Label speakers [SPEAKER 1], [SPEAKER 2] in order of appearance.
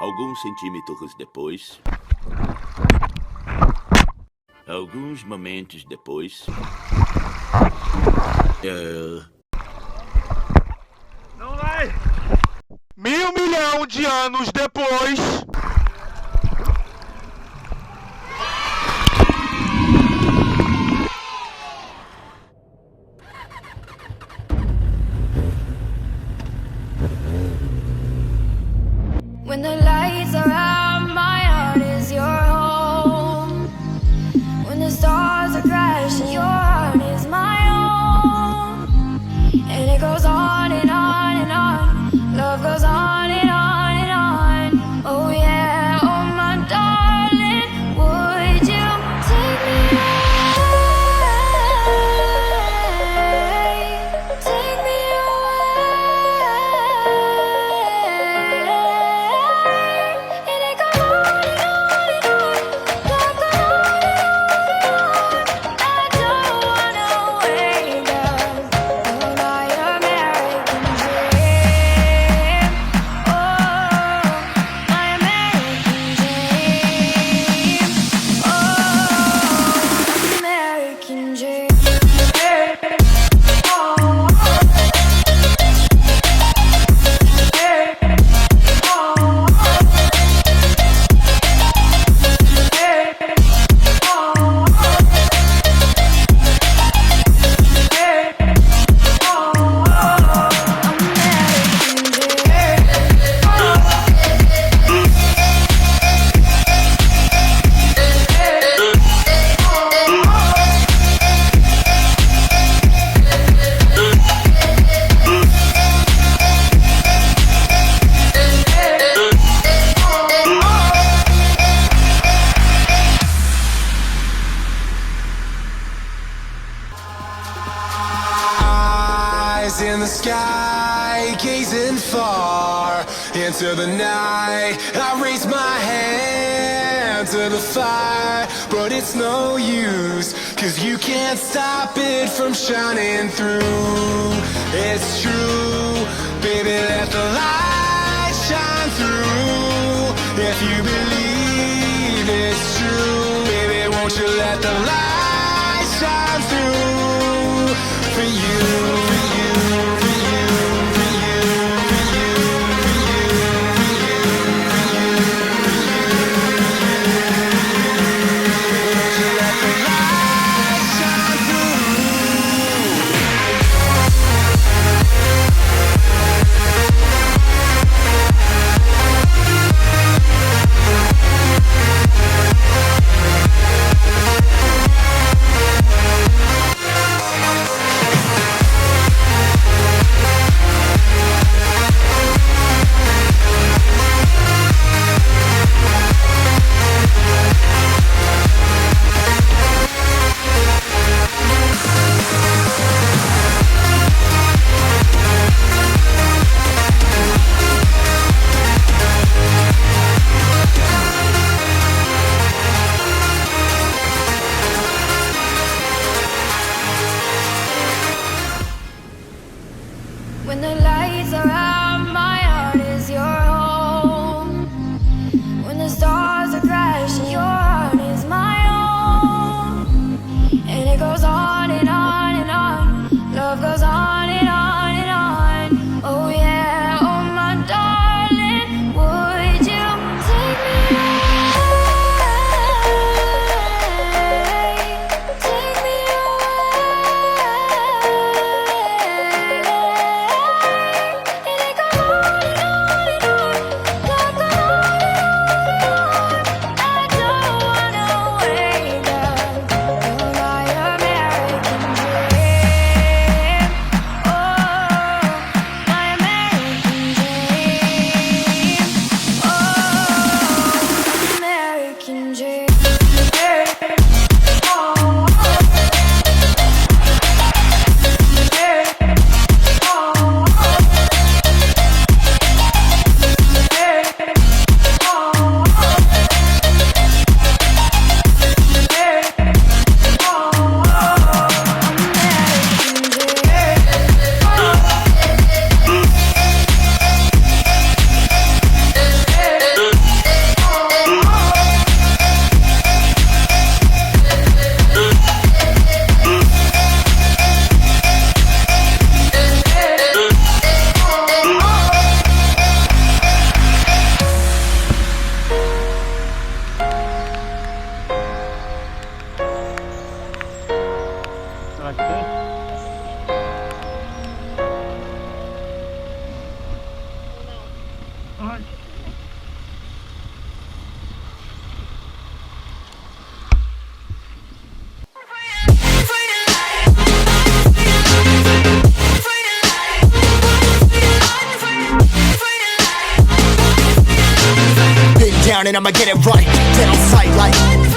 [SPEAKER 1] Alguns centímetros depois, alguns momentos depois,
[SPEAKER 2] Não vai! 1.000.000.000 de anos depois.
[SPEAKER 3] When the lights are out, my heart is your home. When the stars are crashing, your heart is my own. And it goes on and on and on. Love goes on and on and on. Oh yeah, oh my darling, would you take me away? Take me
[SPEAKER 4] in the sky, gazing far into the night. I raise my hand to the fire, but it's no use, 'cause you can't stop it from shining through. It's true, baby, let the light shine through. If you believe it's true, baby, won't you let the light shine through for you.
[SPEAKER 5] down and I'ma get it right. Dead on sight like